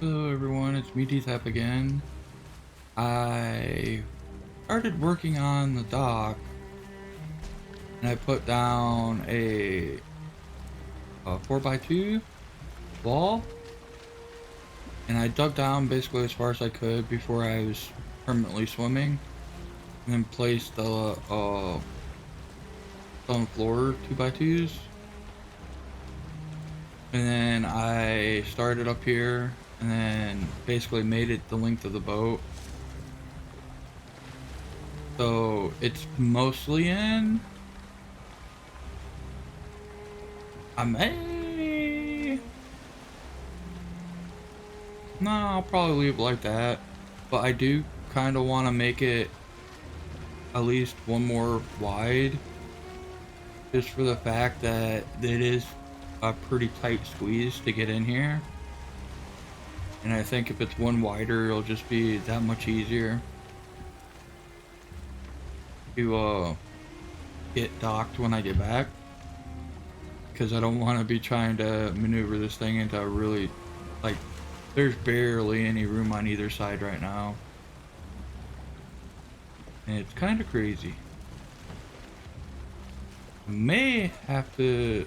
Hello everyone, it's me DTAP again. I started working on the dock and I put down a 4x2 wall and I dug down basically as far as I could before I was permanently swimming, and then placed the stone floor 2x2s, and then I started up here and then basically made it the length of the boat. So it's mostly in. I may. No, I'll probably leave it like that. But I do kind of want to make it at least one more wide. Just for the fact that it is a pretty tight squeeze to get in here. And I think if it's one wider, it'll just be that much easier to get docked when I get back. Because I don't want to be trying to maneuver this thing into a really, like, there's barely any room on either side right now. And it's kind of crazy. I may have to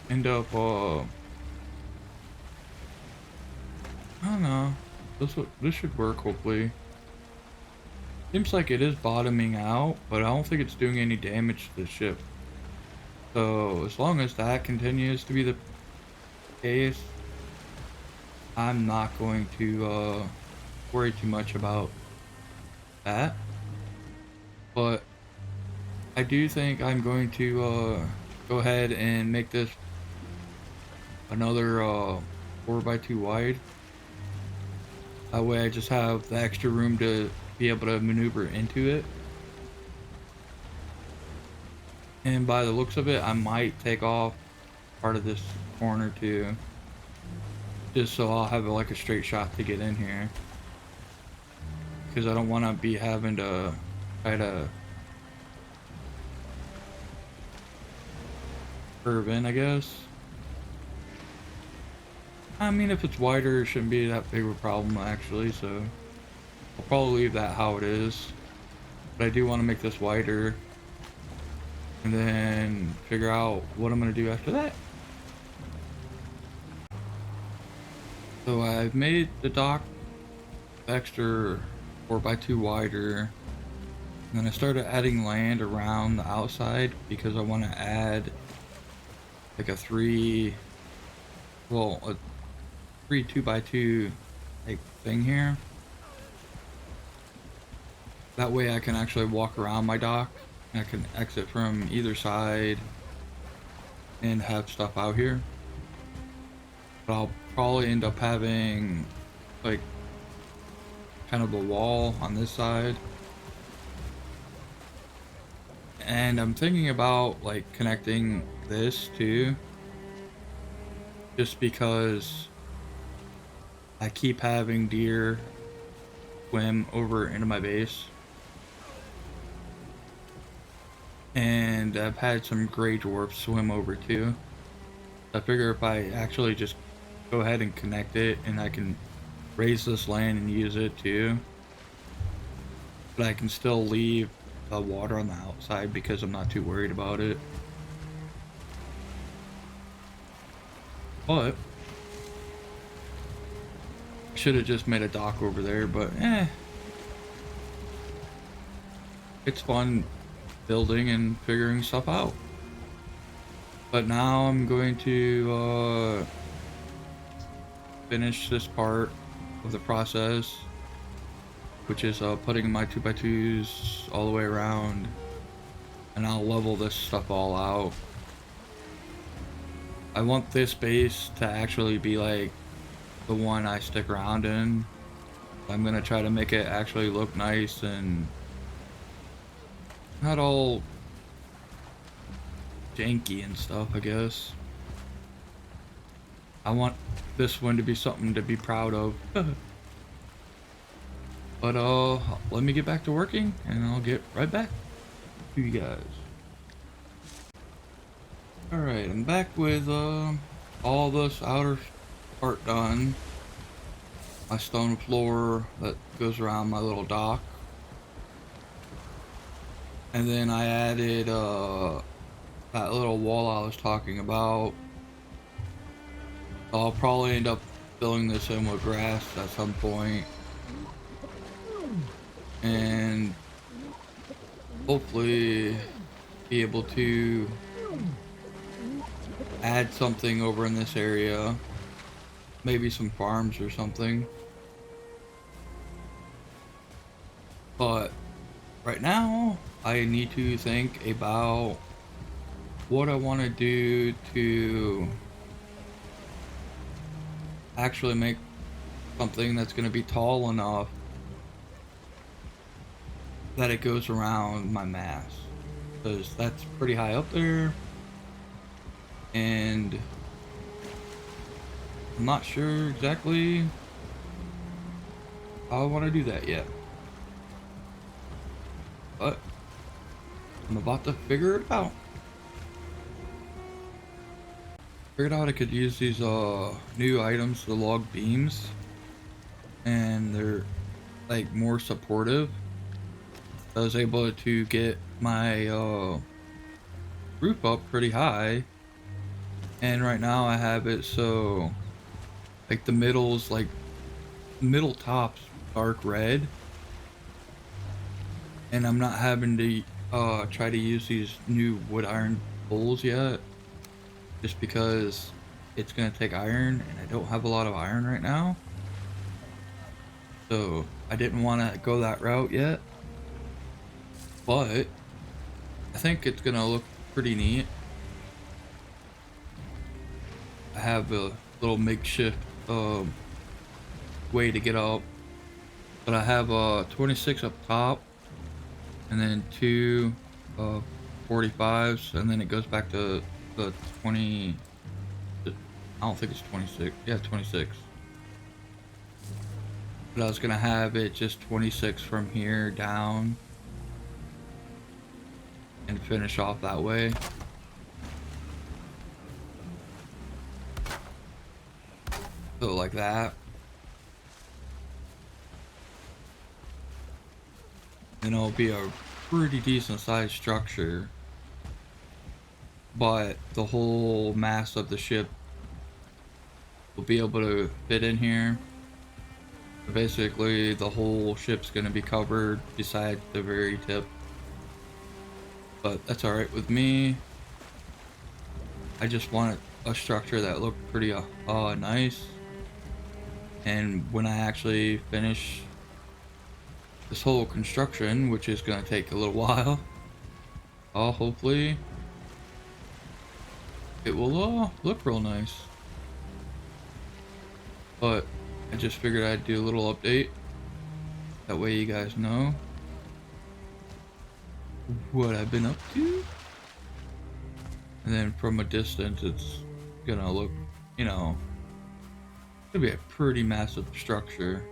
end up, I don't know. This should work, hopefully. Seems like it is bottoming out, but I don't think it's doing any damage to the ship. So as long as that continues to be the case, I'm not going to worry too much about that. But I do think I'm going to go ahead and make this another 4x2 wide. That way I just have the extra room to be able to maneuver into it. And by the looks of it, I might take off part of this corner too, just so I'll have like a straight shot to get in here, because I don't want to be having to try to curve in, I guess. I mean, if it's wider, it shouldn't be that big of a problem actually, so I'll probably leave that how it is. But I do want to make this wider and then figure out what I'm going to do after that. So I've made the dock extra 4x2 wider, and then I started adding land around the outside because I want to add like a three 2x2 type thing here. That way I can actually walk around my dock. I can exit from either side and have stuff out here. But I'll probably end up having like kind of a wall on this side. And I'm thinking about like connecting this too, just because I keep having deer swim over into my base. And I've had some gray dwarfs swim over too. I figure if I actually just go ahead and connect it, and I can raise this land and use it too, but I can still leave the water on the outside because I'm not too worried about it. But I should have just made a dock over there, but it's fun building and figuring stuff out. But now I'm going to finish this part of the process, which is putting my 2x2s all the way around, and I'll level this stuff all out. I want this base to actually be like the one I stick around in. I'm gonna try to make it actually look nice and not all janky and stuff, I guess. I want this one to be something to be proud of. But let me get back to working and I'll get right back to you guys. Alright, I'm back with all this outer part done. my stone floor that goes around my little dock. And then I added that little wall I was talking about. I'll probably end up filling this in with grass at some point. And hopefully be able to add something over in this area. Maybe some farms or something. But right now, I need to think about what I want to do to actually make something that's going to be tall enough that it goes around my mast. Because that's pretty high up there. And I'm not sure exactly how I want to do that yet. But I'm about to figure it out. Figured out I could use these new items, the log beams, and they're like more supportive. I was able to get my roof up pretty high, and right now I have it so like the middle top's dark red, and I'm not having to try to use these new wood iron poles yet, just because it's gonna take iron and I don't have a lot of iron right now, so I didn't want to go that route yet, but I think it's gonna look pretty neat. I have a little makeshift way to get up, but I have 26 up top and then two 45s, and then it goes back to the 20. I don't think it's 26. Yeah, 26. But I was gonna have it just 26 from here down and finish off that way. So like that. And it'll be a pretty decent sized structure. But the whole mass of the ship will be able to fit in here. Basically, the whole ship's gonna be covered besides the very tip. But that's alright with me. I just wanted a structure that looked pretty nice. And when I actually finish this whole construction, which is gonna take a little while, hopefully it will look real nice. But I just figured I'd do a little update. That way you guys know what I've been up to. And then from a distance, it's gonna look, you know, gonna be a pretty massive structure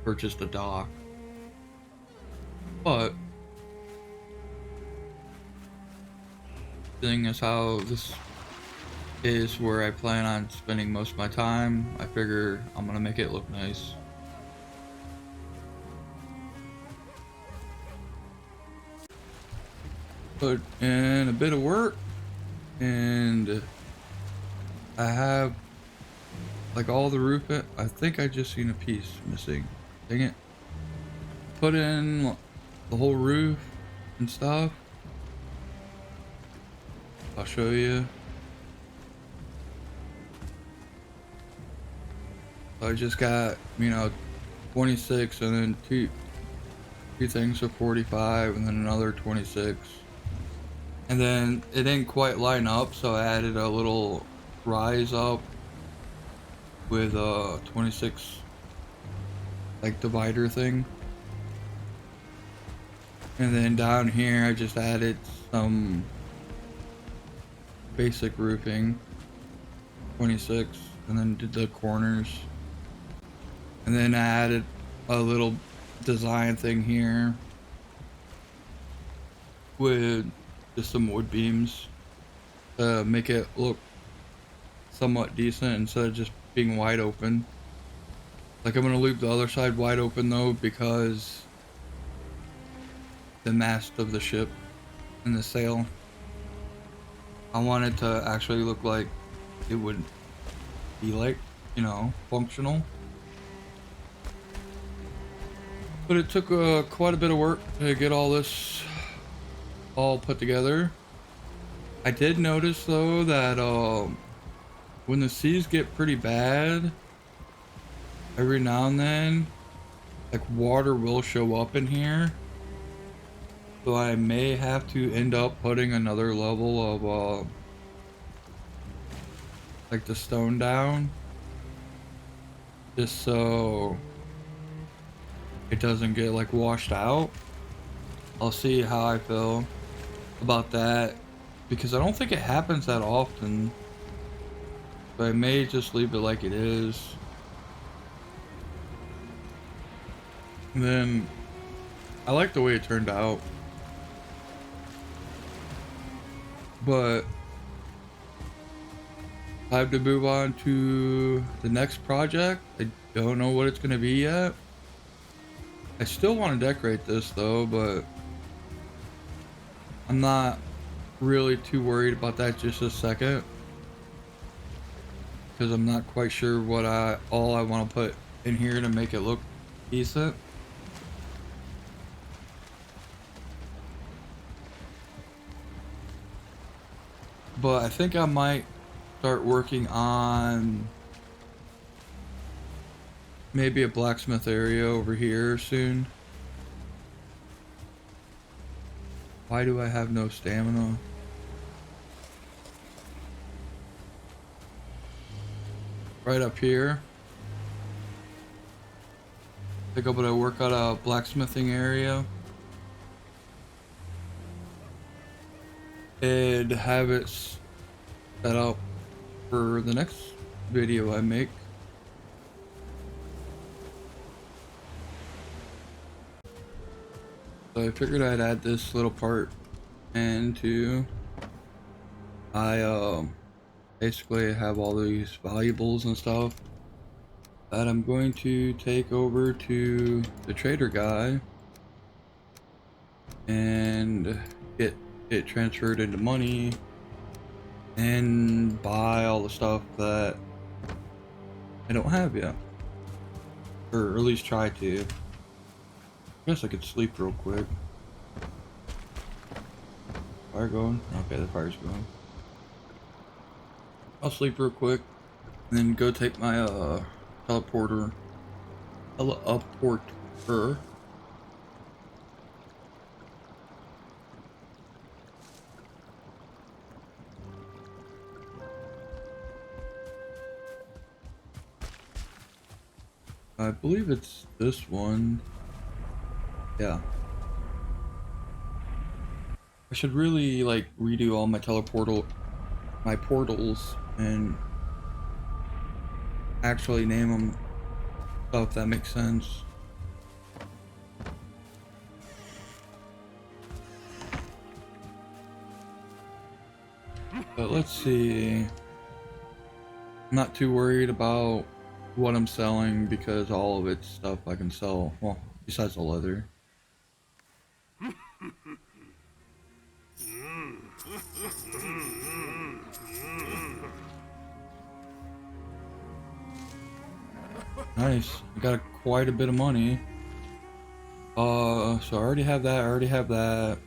for just a dock. But seeing as how this is where I plan on spending most of my time, I figure I'm gonna make it look nice. Put in a bit of work, and I have like all the roof. I think I just seen a piece missing. Dang it. Put in the whole roof and stuff. I'll show you. I just got, you know, 26 and then two things for 45 and then another 26. And then it didn't quite line up, so I added a little rise up with a 26 like divider thing. And then down here I just added some basic roofing, 26, and then did the corners. And then I added a little design thing here with just some wood beams to make it look somewhat decent instead of just being wide open. Like, I'm gonna leave the other side wide open though, because the mast of the ship and the sail, I want it to actually look like it would be like, you know, functional. But it took quite a bit of work to get all this all put together. I did notice though that when the seas get pretty bad, every now and then, like water will show up in here. So I may have to end up putting another level of like the stone down, just so it doesn't get like washed out. I'll see how I feel about that, because I don't think it happens that often. So I may just leave it like it is. And then I like the way it turned out, but I have to move on to the next project. I don't know what it's going to be yet. I still want to decorate this though, but I'm not really too worried about that just a second, because I'm not quite sure what all I want to put in here to make it look decent. But I think I might start working on maybe a blacksmith area over here soon. Why do I have no stamina? Right up here. I think I'm gonna work out a blacksmithing area and have it set up for the next video I make. So I figured I'd add this little part into I basically have all these valuables and stuff that I'm going to take over to the trader guy and get it transferred into money and buy all the stuff that I don't have yet, or at least try to. I guess I could sleep real quick. Fire going? Okay, the fire's going. I'll sleep real quick and then go take my teleporter. I believe it's this one. Yeah. I should really like redo all my portals and actually name them stuff, if that makes sense. But let's see. I'm not too worried about what I'm selling because all of it's stuff I can sell. Well, besides the leather. Nice. I got quite a bit of money. So I already have that. I already have that.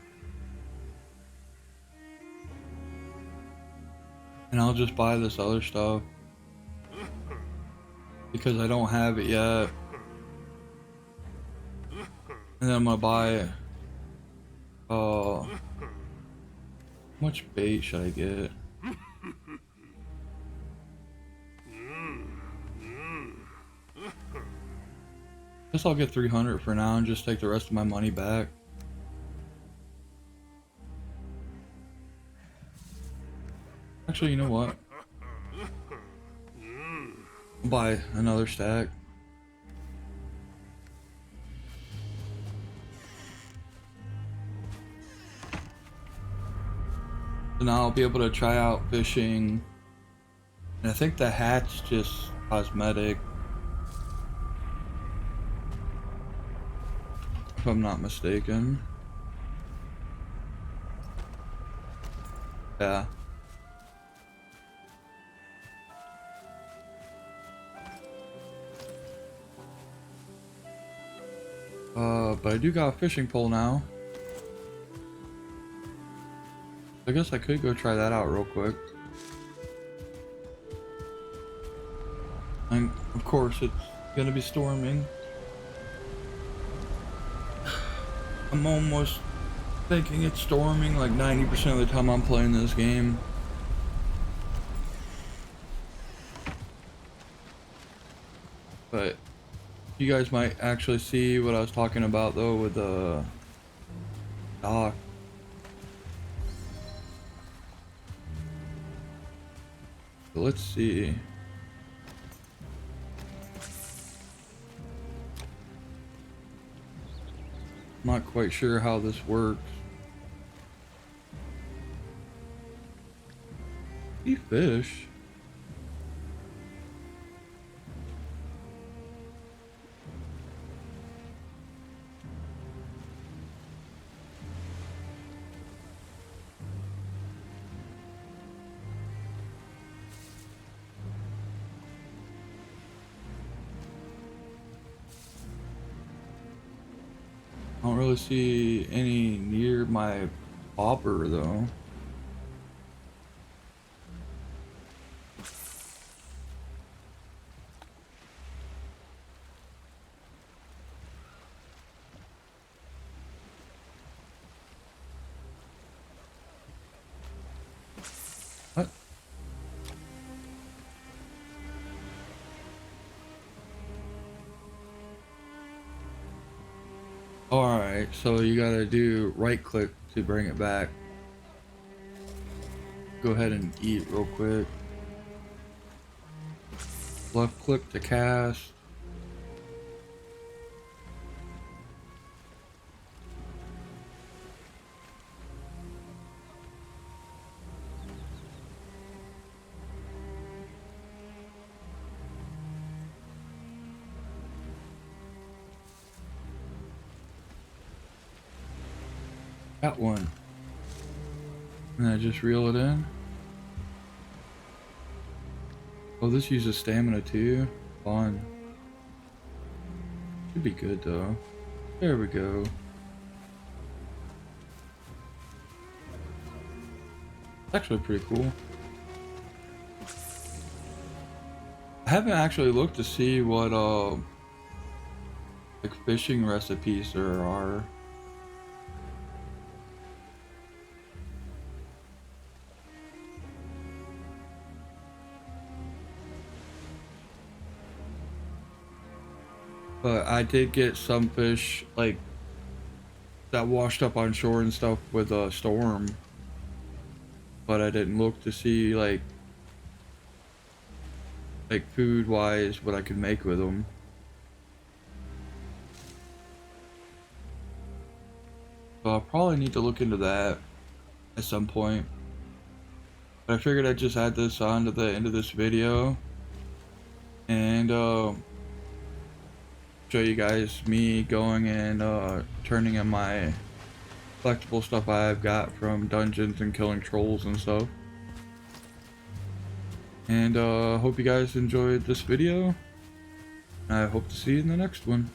And I'll just buy this other stuff because I don't have it yet. And then I'm gonna buy how much bait should I get? Guess I'll get 300 for now and just take the rest of my money back. Actually, you know what? I'll buy another stack. So now I'll be able to try out fishing. And I think the hat's just cosmetic. if I'm not mistaken. Yeah. But I do got a fishing pole now. I guess I could go try that out real quick. And of course it's gonna be storming. I'm almost thinking it's storming like 90% of the time I'm playing this game. But you guys might actually see what I was talking about though with the dock. So let's see. I'm not quite sure how this works. See fish? I don't really see any near my bobber though. What? Alright, so you gotta do right click to bring it back. Go ahead and eat real quick. Left click to cast. Got one. And I just reel it in. Oh, this uses stamina too. Fun. Should be good though. There we go. It's actually pretty cool. I haven't actually looked to see what like fishing recipes there are. But I did get some fish like that washed up on shore and stuff with a storm. But I didn't look to see like food wise what I could make with them. So I'll probably need to look into that at some point. But I figured I'd just add this on to the end of this video and show you guys me going and turning in my collectible stuff I've got from dungeons and killing trolls and stuff. And hope you guys enjoyed this video. I hope to see you in the next one.